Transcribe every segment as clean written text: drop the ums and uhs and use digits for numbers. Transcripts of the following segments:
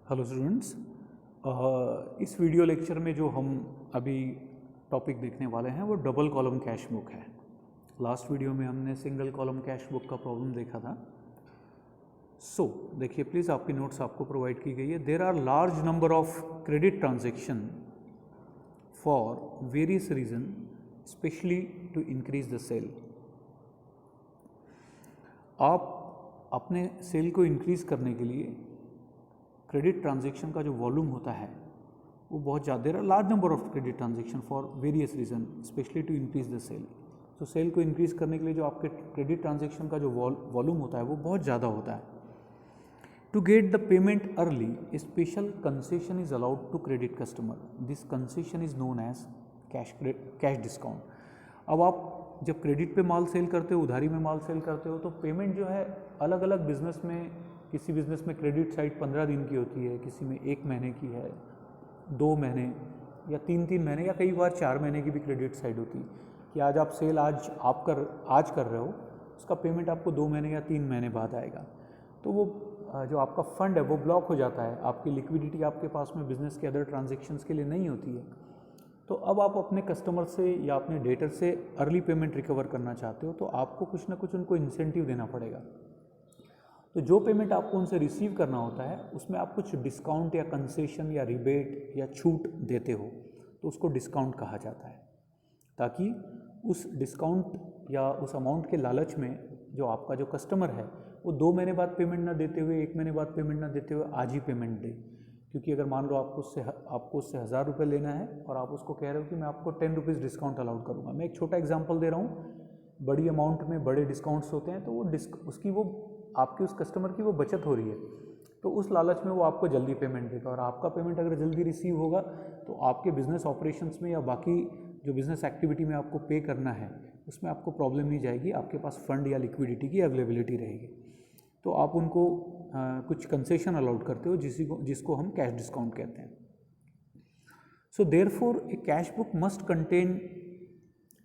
Hello students, इस video lecture में जो हम अभी टॉपिक देखने वाले हैं वो डबल कॉलम कैश बुक है। लास्ट वीडियो में हमने सिंगल कॉलम कैश बुक का प्रॉब्लम देखा था। देखिए प्लीज़, आपकी नोट्स आपको प्रोवाइड की गई है। There are large number of credit transaction for various reason, specially to increase the sale. आप अपने सेल को इंक्रीज़ करने के लिए क्रेडिट ट्रांजेक्शन का जो वॉल्यूम होता है वो बहुत ज़्यादा, there are large number of credit transaction for various reason, specially to increase the sale. तो सेल को इंक्रीज़ करने के लिए जो आपके क्रेडिट ट्रांजेक्शन का जो वॉल्यूम होता है वो बहुत ज़्यादा होता है। To get the payment early, a special concession is allowed to credit customer. This concession is known as cash discount. अब आप जब क्रेडिट पे माल सेल करते हो, उधारी में माल सेल करते हो, तो पेमेंट जो है अलग अलग बिजनेस में, किसी बिज़नेस में क्रेडिट साइड 15 दिन की होती है, किसी में 1 महीने की है, 2 महीने या 3 महीने या कई बार 4 महीने की भी क्रेडिट साइड होती है कि आज आप सेल आज कर रहे हो, उसका पेमेंट आपको 2 महीने या 3 महीने बाद आएगा। तो वो जो आपका फंड है वो ब्लॉक हो जाता है, आपकी लिक्विडिटी आपके पास में बिज़नेस के अदर ट्रांजेक्शन्स के लिए नहीं होती है। तो अब आप अपने कस्टमर से या अपने डेटर से अर्ली पेमेंट रिकवर करना चाहते हो, तो आपको कुछ ना कुछ उनको इंसेंटिव देना पड़ेगा। तो जो पेमेंट आपको उनसे रिसीव करना होता है उसमें आप कुछ डिस्काउंट या कंसेशन या रिबेट या छूट देते हो, तो उसको डिस्काउंट कहा जाता है। ताकि उस डिस्काउंट या उस अमाउंट के लालच में जो आपका जो कस्टमर है वो 2 महीने बाद पेमेंट ना देते हुए, 1 महीने बाद पेमेंट ना देते हुए आज ही पेमेंट दे। क्योंकि अगर मान लो आपको उससे 1000 रुपये लेना है और आप उसको कह रहे हो कि मैं आपको 10 रुपीज़ डिस्काउंट अलाउड करूँगा। मैं एक छोटा एग्जाम्पल दे रहा हूँ। बड़ी अमाउंट में बड़े डिस्काउंट्स होते हैं, तो वो आपके उस कस्टमर की वो बचत हो रही है, तो उस लालच में वो आपको जल्दी पेमेंट देगा। और आपका पेमेंट अगर जल्दी रिसीव होगा तो आपके बिजनेस ऑपरेशंस में या बाकी जो बिज़नेस एक्टिविटी में आपको पे करना है उसमें आपको प्रॉब्लम नहीं जाएगी, आपके पास फंड या लिक्विडिटी की अवेलेबिलिटी रहेगी। तो आप उनको कुछ कंसेशन अलाउड करते हो जिसको हम कैश डिस्काउंट कहते हैं। So therefore a cash book must contain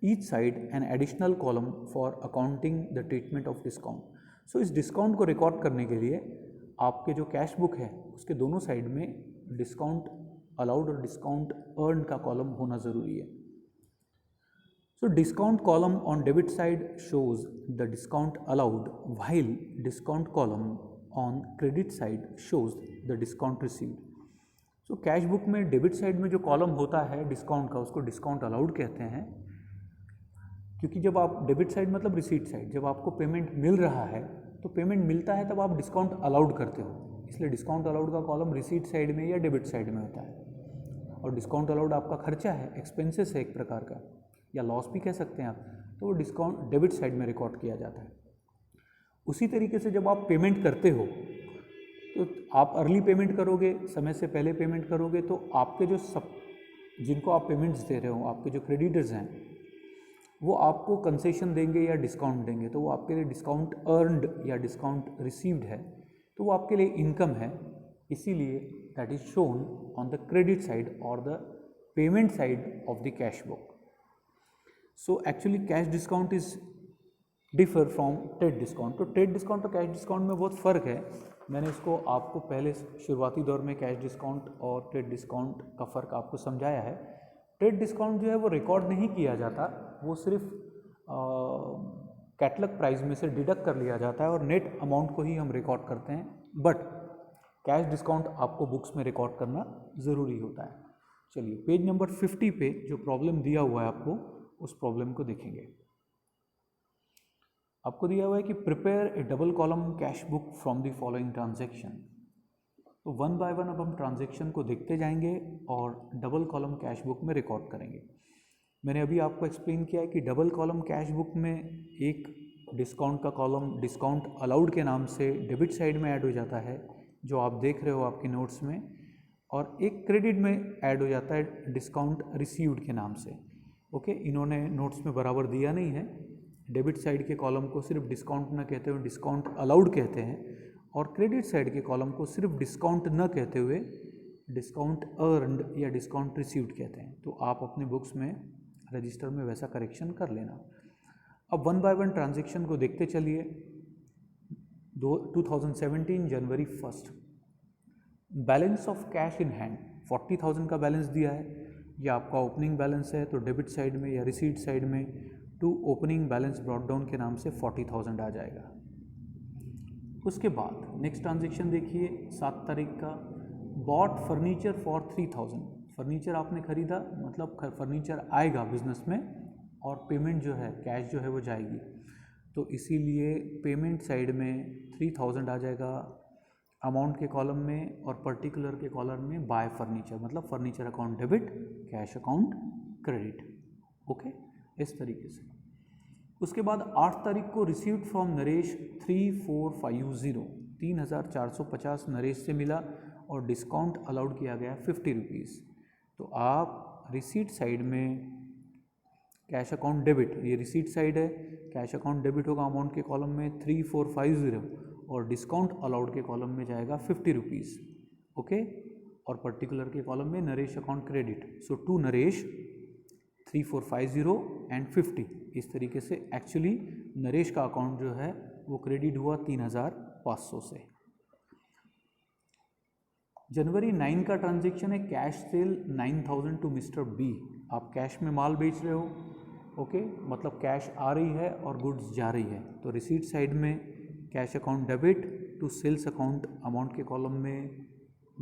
each side an additional column for accounting the treatment of discount. So इस डिस्काउंट को रिकॉर्ड करने के लिए आपके जो कैश बुक है उसके दोनों साइड में डिस्काउंट अलाउड और डिस्काउंट अर्न का कॉलम होना ज़रूरी है। So discount column on debit side shows the discount allowed, while discount column on credit side shows the discount received. So cash book में डेबिट साइड में जो column होता है डिस्काउंट का, उसको डिस्काउंट अलाउड कहते हैं। क्योंकि जब आप डेबिट साइड मतलब रिसीट साइड, जब आपको पेमेंट मिल रहा है तो पेमेंट मिलता है तब आप डिस्काउंट अलाउड करते हो, इसलिए डिस्काउंट अलाउड का कॉलम रिसीट साइड में या डेबिट साइड में होता है। और डिस्काउंट अलाउड आपका खर्चा है, एक्सपेंसेस है एक प्रकार का, या लॉस भी कह सकते हैं आप, तो वो डिस्काउंट डेबिट साइड में रिकॉर्ड किया जाता है। उसी तरीके से जब आप पेमेंट करते हो तो आप अर्ली पेमेंट करोगे, समय से पहले पेमेंट करोगे, तो आपके जो जिनको आप पेमेंट्स दे रहे हो, आपके जो क्रेडिटर्स हैं, वो आपको कंसेशन देंगे या डिस्काउंट देंगे, तो वो आपके लिए डिस्काउंट अर्नड या डिस्काउंट रिसीव्ड है, तो वो आपके लिए इनकम है। इसीलिए that is shown on the credit side और the payment side of the cash book. So actually cash discount is differ from trade discount. तो ट्रेड डिस्काउंट और कैश डिस्काउंट में बहुत फ़र्क है। मैंने इसको आपको पहले शुरुआती दौर में कैश डिस्काउंट और ट्रेड डिस्काउंट का फ़र्क आपको समझाया है। ट्रेड डिस्काउंट जो है वो रिकॉर्ड नहीं किया जाता, वो सिर्फ कैटलॉग प्राइस में से डिडक्ट कर लिया जाता है और नेट अमाउंट को ही हम रिकॉर्ड करते हैं। बट कैश डिस्काउंट आपको बुक्स में रिकॉर्ड करना ज़रूरी होता है। चलिए पेज नंबर 50 पे जो प्रॉब्लम दिया हुआ है आपको, उस प्रॉब्लम को देखेंगे। आपको दिया हुआ है कि prepare A double column cash book from the following transaction. तो 1 बाय 1 अब हम ट्रांजेक्शन को देखते जाएंगे और डबल कॉलम कैश बुक में रिकॉर्ड करेंगे। मैंने अभी आपको एक्सप्लेन किया है कि डबल कॉलम कैश बुक में एक डिस्काउंट का कॉलम डिस्काउंट अलाउड के नाम से डेबिट साइड में ऐड हो जाता है, जो आप देख रहे हो आपके नोट्स में, और एक क्रेडिट में ऐड हो जाता है डिस्काउंट रिसीव्ड के नाम से। ओके, इन्होंने नोट्स में बराबर दिया नहीं है। डेबिट साइड के कॉलम को सिर्फ डिस्काउंट न कहते हुए डिस्काउंट अलाउड कहते हैं, और क्रेडिट साइड के कॉलम को सिर्फ डिस्काउंट न कहते हुए डिस्काउंट अर्नड या डिस्काउंट रिसीव्ड कहते हैं। तो आप अपने बुक्स में रजिस्टर में वैसा करेक्शन कर लेना। अब 1 बाय 1 ट्रांजेक्शन को देखते चलिए। 2017 जनवरी 1, balance of cash in hand 40,000 का बैलेंस दिया है, या आपका ओपनिंग बैलेंस है तो डेबिट साइड में या रिसीट साइड में to opening balance brought down के नाम से 40,000 आ जाएगा। उसके बाद नेक्स्ट ट्रांजेक्शन देखिए 7 तारीख का, बॉट फर्नीचर फॉर 3,000। फर्नीचर आपने खरीदा, मतलब फर्नीचर आएगा बिजनेस में और पेमेंट जो है कैश जो है वो जाएगी, तो इसीलिए पेमेंट साइड में 3,000 आ जाएगा अमाउंट के कॉलम में, और पर्टिकुलर के कॉलम में बाय फर्नीचर, मतलब furniture account debit, cash account credit. Okay, इस तरीके से। उसके बाद 8 तारीख को रिसीव्ड फ्रॉम नरेश 3,450, 3,450 नरेश से मिला और डिस्काउंट अलाउड किया गया 50 रुपीज़। तो आप रिसीट साइड में कैश अकाउंट डेबिट, ये रिसीट साइड है, कैश अकाउंट डेबिट होगा अमाउंट के कॉलम में 3,450 और डिस्काउंट अलाउड के कॉलम में जाएगा 50 रुपीज़। ओके, और पर्टिकुलर के कॉलम में Naresh account credit, so to Naresh 3,450 and 50। इस तरीके से एक्चुअली नरेश का अकाउंट जो है वो क्रेडिट हुआ 3,500 से। जनवरी 9 का ट्रांजेक्शन है cash sale 9,000 to mister B. आप कैश में माल बेच रहे हो, ओके, मतलब कैश आ रही है और गुड्स जा रही है, तो रिसीट साइड में cash account debit to sales account amount के कॉलम में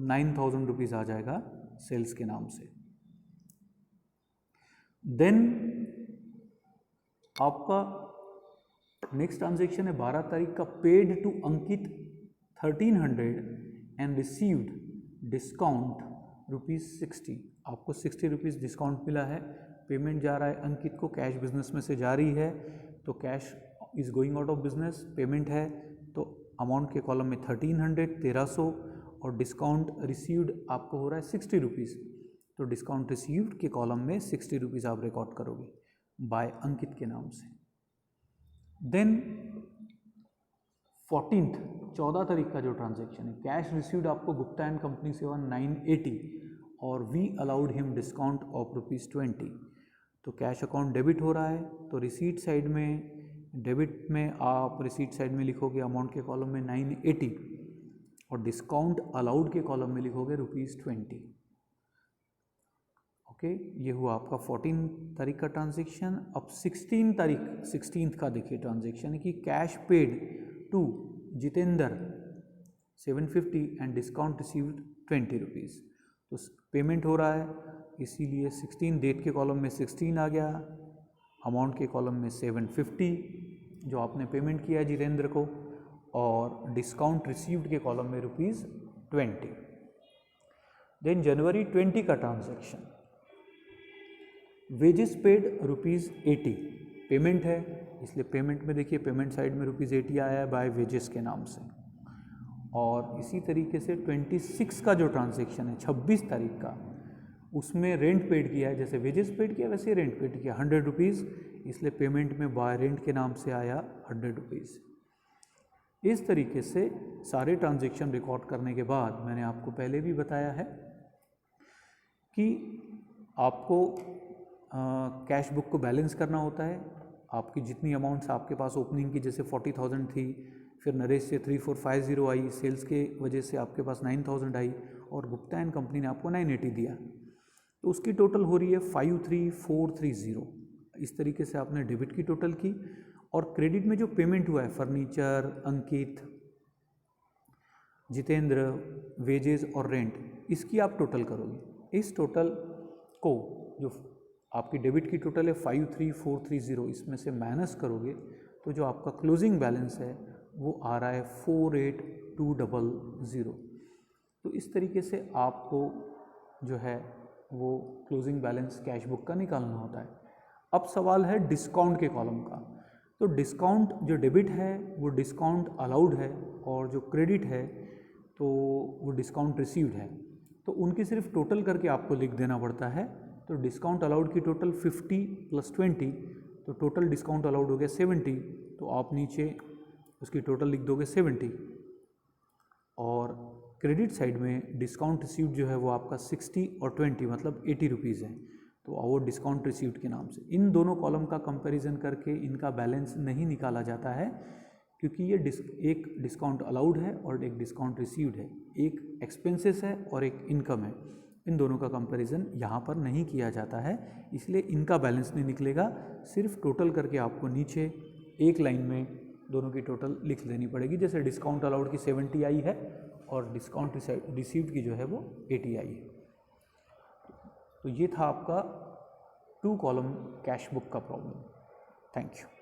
9,000 रुपीज़ आ जाएगा सेल्स के नाम से। देन आपका नेक्स्ट ट्रांजेक्शन है 12 तारीख का, paid to Ankit 1,300 and received discount ₹60। आपको 60 रुपीज़ डिस्काउंट मिला है, पेमेंट जा रहा है अंकित को, कैश बिजनेस में से जा रही है, तो cash is going out of business, payment है, तो अमाउंट के कॉलम में 1,300 1300 और डिस्काउंट रिसीव्ड आपको हो रहा है 60 रुपीज़, तो डिस्काउंट रिसीव्ड के कॉलम में 60 रुपीज़ आप रिकॉर्ड करोगे बाय अंकित के नाम से। देन 14 तारीख का जो ट्रांजेक्शन है, कैश रिसीव्ड आपको गुप्ता एंड कंपनी से 980 और we allowed him discount of ₹20। तो कैश अकाउंट डेबिट हो रहा है, तो रिसीट साइड में डेबिट में आप रिसीट साइड में लिखोगे अमाउंट के कॉलम में 980 और डिस्काउंट अलाउड के कॉलम में लिखोगे ₹20। ओके, ये हुआ आपका 14 तारीख का ट्रांजेक्शन। अब 16 का देखिए ट्रांजेक्शन है कि cash paid to Jitendra 750 and discount received 20 rupees. तो पेमेंट हो रहा है, इसीलिए 16 डेट के कॉलम में 16 आ गया, अमाउंट के कॉलम में 750 जो आपने पेमेंट किया जितेंद्र को, और डिस्काउंट रिसीव्ड के कॉलम में ₹20। देन जनवरी 20 का ट्रांजेक्शन, वेजेस पेड ₹80, पेमेंट है, इसलिए पेमेंट में देखिए पेमेंट साइड में ₹80 आया है बाय वेजेस के नाम से। और इसी तरीके से 26 का जो ट्रांजेक्शन है 26 तारीख का, उसमें रेंट पेड किया है, जैसे वेजेस पेड किया वैसे रेंट पेड किया 100 रुपीज़, इसलिए पेमेंट में बाय रेंट के नाम से आया 100 रुपीज़। इस तरीके से सारे ट्रांजेक्शन रिकॉर्ड करने के बाद मैंने आपको पहले भी बताया है कि आपको कैश बुक को बैलेंस करना होता है। आपकी जितनी अमाउंट्स आपके पास ओपनिंग की, जैसे 40,000 थी, फिर नरेश से 3,450 आई, सेल्स के वजह से आपके पास 9,000 आई और गुप्ता एंड कंपनी ने आपको 980 दिया, तो उसकी टोटल हो रही है 53,430। इस तरीके से आपने डेबिट की टोटल की, और क्रेडिट में जो पेमेंट हुआ है फर्नीचर, अंकित, जितेंद्र, वेजेस और रेंट, इसकी आप टोटल करोगे। इस टोटल को जो आपकी डेबिट की टोटल है 53,430, इसमें से माइनस करोगे तो जो आपका क्लोजिंग बैलेंस है वो आ रहा है 48,200। तो इस तरीके से आपको जो है वो क्लोजिंग बैलेंस कैश बुक का निकालना होता है। अब सवाल है डिस्काउंट के कॉलम का। तो डिस्काउंट जो डेबिट है वो डिस्काउंट अलाउड है, और जो क्रेडिट है तो वो डिस्काउंट रिसीव्ड है, तो उनकी सिर्फ टोटल करके आपको लिख देना पड़ता है। तो डिस्काउंट अलाउड की टोटल 50 + 20, तो टोटल डिस्काउंट अलाउड हो गया 70, तो आप नीचे उसकी टोटल लिख दोगे 70, और क्रेडिट साइड में डिस्काउंट रिसीव्ड जो है वो आपका 60 और 20 मतलब 80 रुपीज़ है, तो वो डिस्काउंट रिसीव्ड के नाम से। इन दोनों कॉलम का कंपैरिजन करके इनका बैलेंस नहीं निकाला जाता है, क्योंकि ये एक डिस्काउंट अलाउड है और एक डिस्काउंट रिसीव्ड है, एक एक्सपेंसेस है और एक इनकम है। इन दोनों का कंपैरिजन यहाँ पर नहीं किया जाता है, इसलिए इनका बैलेंस नहीं निकलेगा। सिर्फ टोटल करके आपको नीचे एक लाइन में दोनों की टोटल लिख देनी पड़ेगी। जैसे डिस्काउंट अलाउड की 70 आई है और डिस्काउंट रिसीव्ड की जो है वो 80 आई है। तो ये था आपका 2 कॉलम कैश बुक का प्रॉब्लम। Thank you.